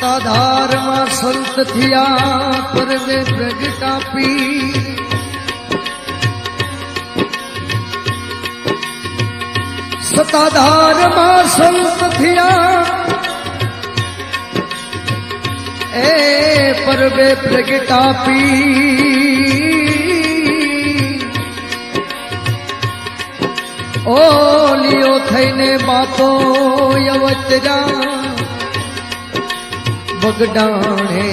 सताधार मां संत थिया पर वे प्रगटापी सताधार मां संत थिया ए पर वे प्रगटापी ओ लियो थईने बापो यवतरा बगडाणे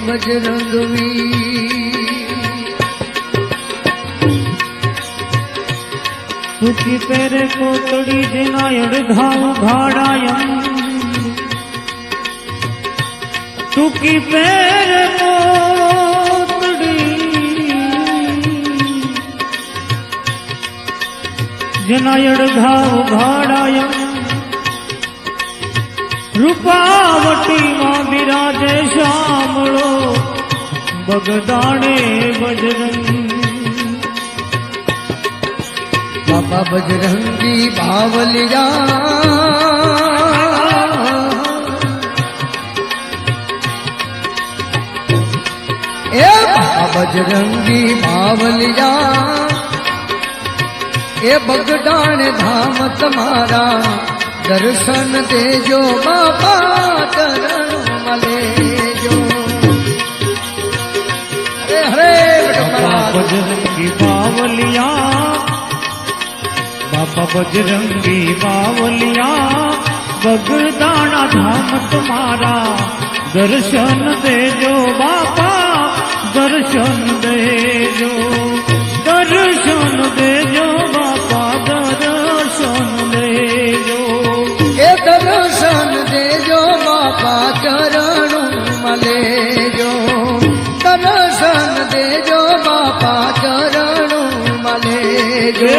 बजरंगवी तुकी पेरे कोतड़ी जिनायड़ घाव घाड़ायम तुकी पेरे कोतड़ी जिनायड़ घाव घाड़ायम रूपावटी मां विराजे श्यामलो बगदाणे बजरंगी बाबा बजरंगी बावलिया ए बाबा बजरंगी बावलिया ए बगदाण धाम तुम्हारा दर्शन देजो बाबा चरण मलेजो हरे बाबा बजरंगी बावलिया बाबा बजरंगी बावलिया बगदाना धाम तुम्हारा दर्शन देजो बाबा दर्शन देजो दर्शन देजो बाबा दर्शन देजो ए दर्शन देजो बाबा चरण मलेजो दर्शन देजो बाबा चरण मलेजो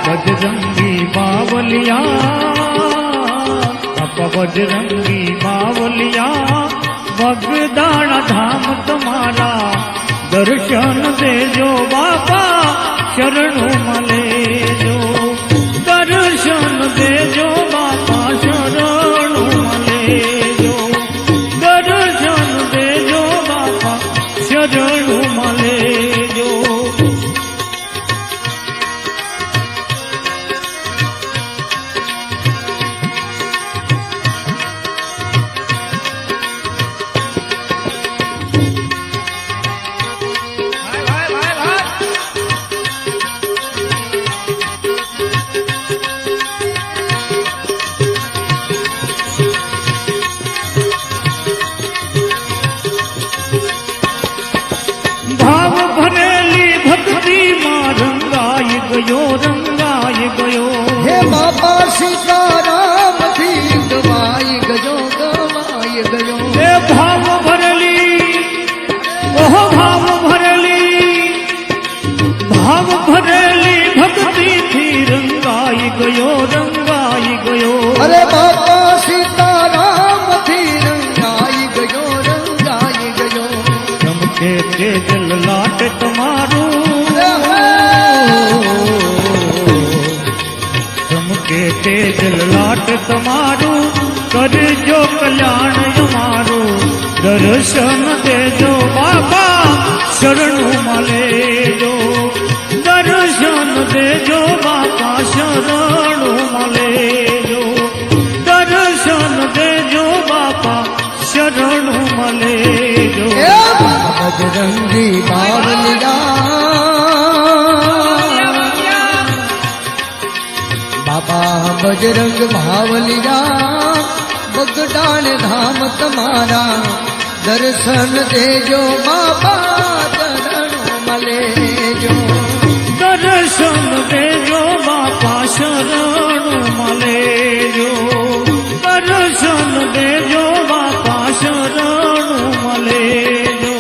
बजरंगी बावलिया बाबा बजरंगी बावलिया बगदाना धाम तुम्हारा दर्शन देजो बाबा शरणों मलेजो दर्शन देजो बाबा शरणों मलेजो दर्शन देजो बाबा शरणों मलेजो रंगाई गयो हे बाबा सीताराम थी गवाई गयो गवाई गयो हे भाव भरली ओह भाव भरली भक्ति थी रंगाई गयो अरे बाबा सीताराम थी रंगाई गयो चमके तेजल लाट तुम्हारू चमके तेजल लाट तुम्हारू कर जो कल्याण हमारो दर्शन देजो बाबा शरणों मलेजो दर्शन देजो बाबा शरणों मलेजो दर्शन देजो बाबा शरणों मलेजो बजरंगी बावलिया बाबा बजरंग बावलिया बगदान धाम तुम्हारा दर्शन देजो बाबा चरण मलेजो दर्शन देजो बाबा शरणों मलेजो दर्शन देजो बाबा शरणों मलेजो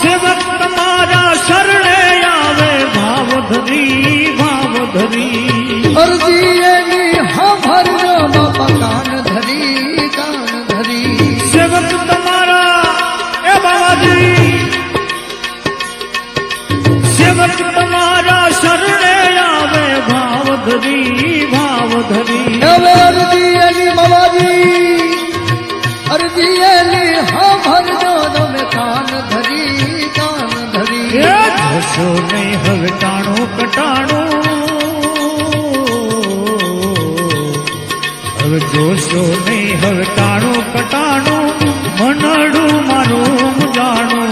सेवक तुम्हारा शरणे आवे भाव धरी अर्जी हाँ भर बाबा कान धरी ધરી ભાવ ધરી હવે અરજી એની બાબાજી અરજી એની હા ભરજો તમે કાન ધરી કાન ધરી એ જોશો નહીં હવે ટાણું કટાણું હવે જોશો નહીં હવે ટાણું કટાણું મનડું મારું જાણું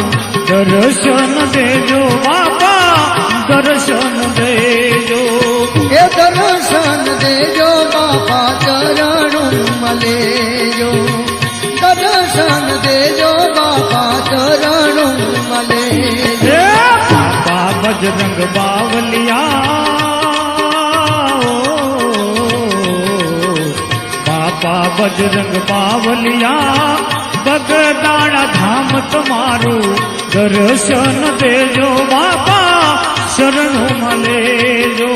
દર્શન દેજો બાપા દર્શન દેજો એ દર્શન દેજો બાપા ચરણું મલેજો દર્શન દેજો બાપા ચરણું મલેજો હે બાપા બજરંગ બાવલિયા બાપા બજરંગ બાવલિયા બગદાણા ધામ તમારું દર્શન દેજો બાપા શરણું મલેજો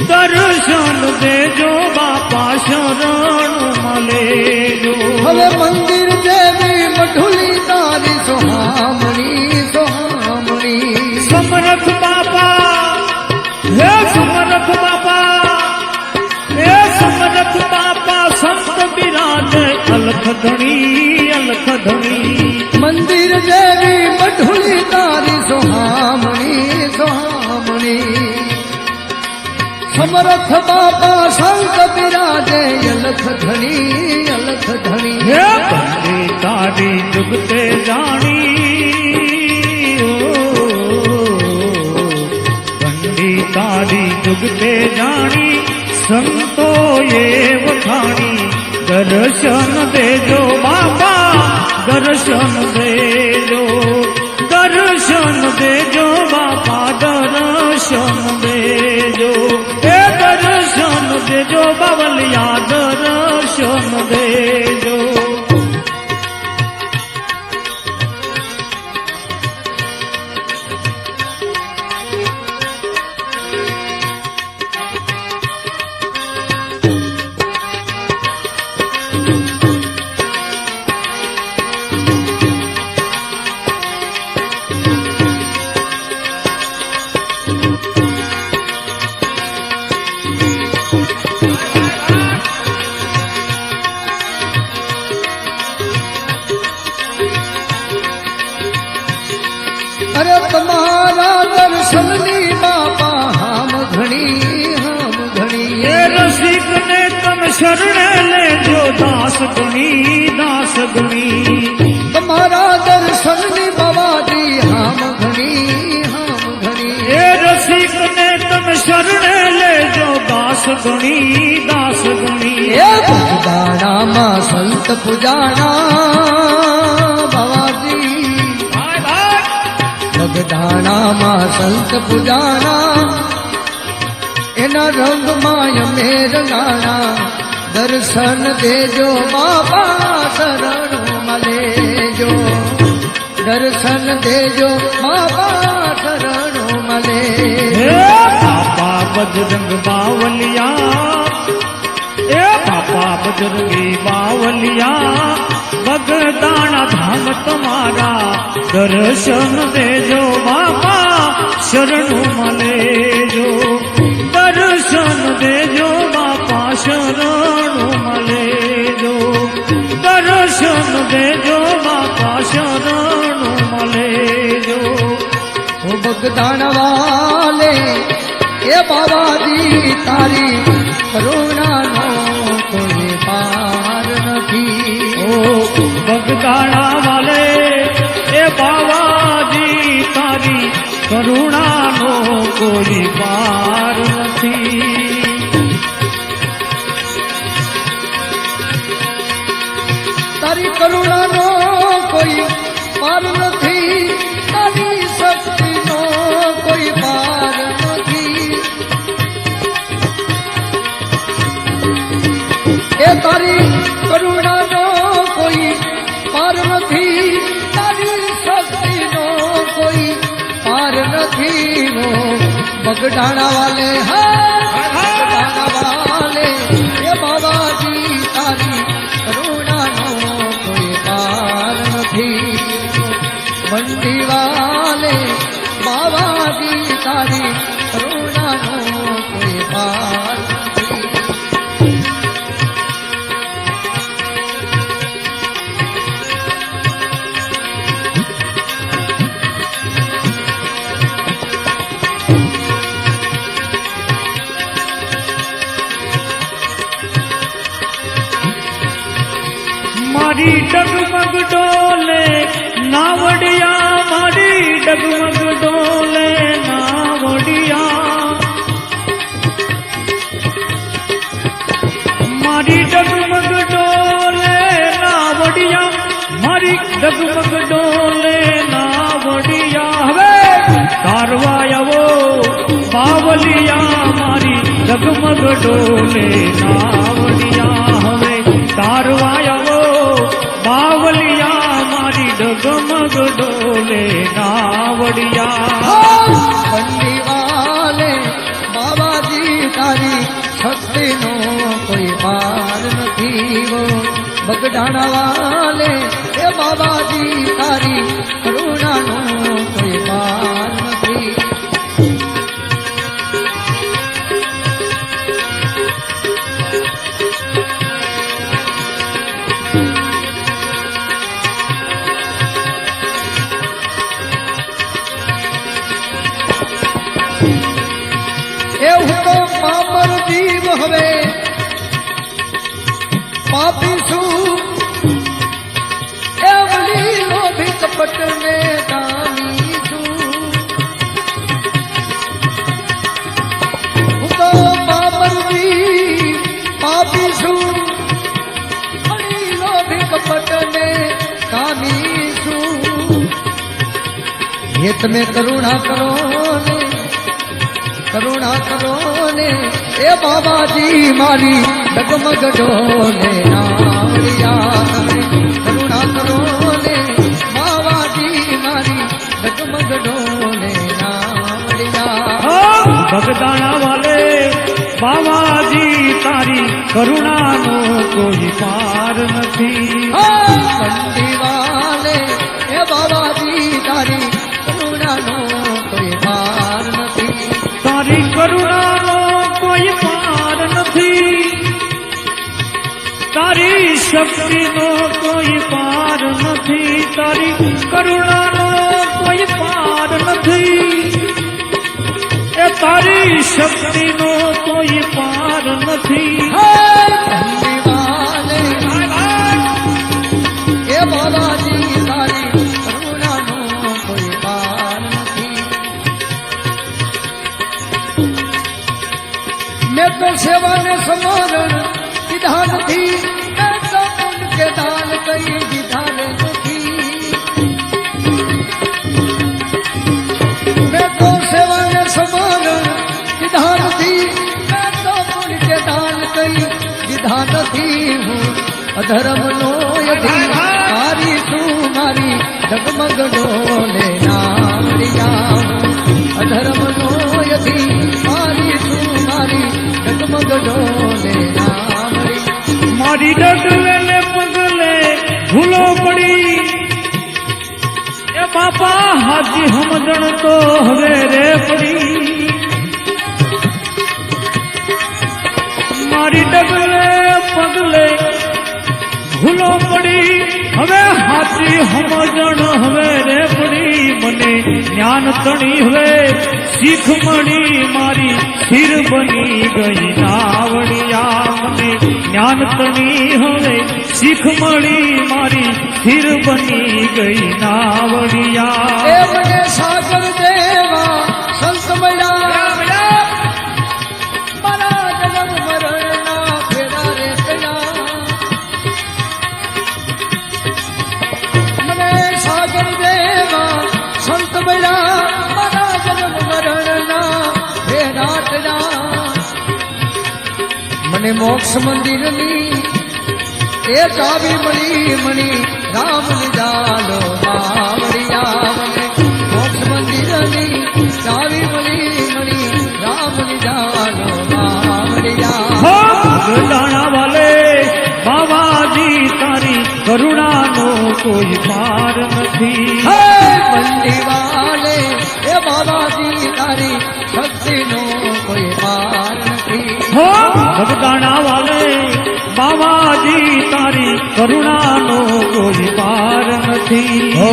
દર્શન દેજો બાપા શરણું મલેજો હવે મંદિર દેવી મઢુલી તારી સોહામણી સોહામણી સમરથ બાપા હે સમરથ બાપા હે સમરથ બાપા સંત બિરાજે અલખ ધણી મંદિર દેવી મઢુલી તારી સોહામણી સોહામણી સમરથ બાપા સંત બિરાજે અલખ ધણી હે બંને તારી જુગતે જાણી બંને તારી જુગતે જાણી સંતોએ વખાણી દર્શન દેજો બાપા દર્શન દેજો દર્શન દેજો બાપા દર્શન દેજો એ દર્શન દેજો બાવલિયા દર્શન દેજો અરે તમારા દર્શનની બાપા હામ ઘણી એ રસિક ને તમે શરણે લેજો દાસ ગણી તમારા દર્શનની બાબાજી હામ ઘણી એ રસિક ને તમે શરણે લેજો દાસ ગણી એ ભગદાણામાં સંત પૂજાણા બાબાજી ભગદાણામાં સંત પૂજાણા એના રંગમાં અમે રંગાણા દર્શન દેજો બાપા શરણો મલેજો દર્શન દેજો બાપા શરણો મલે હે બાપા બજરંગ બાવલિયા એ બાપા બજરંગી બાવલિયા બગદાણા ધામ તમારા દર્શન દેજો બાપા શરણું મલેજો દર્શન દેજો બાપા શરણું મલેજો દર્શન દેજો બાપા શરણું મલેજો ઓ બગદાણા વાલે એ બાબાજી તારી કરુણાનો કોઈ પાર નથી ઓ બગદાણા વાલે એ બાવાજી તારી કરુણાનો કોઈ પાર નથી તારી કરુણાનો કોઈ પાર નથી તારી શક્તિનો કોઈ પાર નથી એ તારી કરુણાનો કોઈ પાર નથી તારી શક્તિનો કોઈ પાર નથી નો બગડાણા વાલે બગડાણા વાલે એ બાબાજી તારી કરુણાનો કોઈ પાર નથી મંડી વાલે બાબાજી તારી કરુણાનો કોઈ પાર મારી ડગમગ ડોલે નાવડિયા મારી ડગમગ ડોલે નાવડિયા મારી ડગમગ ડોલે નાવડિયા મારી ડગમગ ડોલે નાવડિયા હવે તારવા આવો બાવલિયા મારી ડગમગ ડોલે નાવડિયા હવે તારવા આવો બાવલિયા મારી ડગમગ ડોલે નાવડિયા બંડી વાલે બાબાજી તારી શક્તિનો કોઈ પાર નથી વો બગડાણા વાલે એ બાબાજી તારી કરુણાનો કોઈ પાર નથી એવું તો પામર જીવ હવે પાપી છું એવલી લોભી કપટ ને કામી છું હું તો પામર જીવ પાપી છું એવલી લોભી કપટ ને કામી છું ये તમે કરુણા કરો ને કરુણા કરો ને એ બાબાજી મારી ડગમગ ડોલે નાવડિયા તમે કરુણા કરો ને બાબાજી મારી ડગમગ ડોલે નાવડિયા ભગદાણા વાલે બાવાજી તારી કરુણાનો કોઈ પાર નથી બંડી વાલે એ બાબાજી તારી કરુણાનો કોઈ પાર નથી તારી કરુણાનો કોઈ પાર નથી તારી શક્તિનો કોઈ પાર નથી તારી કરુણાનો કોઈ પાર નથી એ તારી શક્તિનો કોઈ પાર નથી બંડી વાલે એ બાબાજી તારી કરુણાનો કોઈ પાર નથી મેં તો સેવાને સમરણ દીધા નથી મેં તો ઉનકે દાન કઈ દીધા નથી મેં તો સેવાને સમરણ દીધા નથી મેં તો ઉનકે દાન કઈ દીધા નથી હું અધર્મનો યધી મારી તું મારી ડગમગ ડોલે નાવડિયા અધર્મનો યધી મારી તું મારી ડગમગ ડોલે નાવડિયા મારી ડગલે ને પગલે ભૂલો પડી એ બાપા હાજી સમજણ તો હવે રે પડી મારી ડગલે પગલે ભૂલો પડી હવે હાથી સમજણ હવે રે પડી મને જ્ઞાન તણી હવે શીખ મળી મારી સ્થિર બની ગઈ નાવડિયા મને જ્ઞાન તણી હવે શીખ મળી મારી સ્થિર બની ગઈ નાવડિયા એ મને સાગર દેવા સંત મળ્યા મારા જન્મ મરણના ફેરા રે કયા મને સાગર દેવા સંત મળ્યા મારા જન્મ મરણના ફેરા કયા મને મોક્ષ મંદિરની એ ચાવી મળી મણી રામ લીધાલો બાવળિયા મને મોક્ષ મંદિરની ચાવી મળી મણી રામ લીધાલો બાવળિયા ગદાણા વાલે બાવાજી તારી કરુણાનો કોઈ પાર નથી હે બંડી વાલે એ બાબાજી તારી શક્તિનો કોઈ પાર નથી હો ગદાણા વાલે બાવાજી તારી કરુણાનો કોઈ પાર નથી હો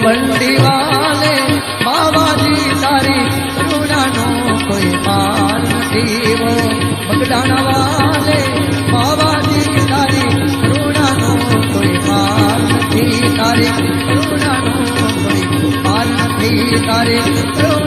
બંડી વાલે બાબાજી તારી કરુણાનો કોઈ પાર નથી હો બગડાણા વાલે બાબાજી તારી કરુણાનો કોઈ પાર તારી કરુણાનો કોઈ પાર નથી તારી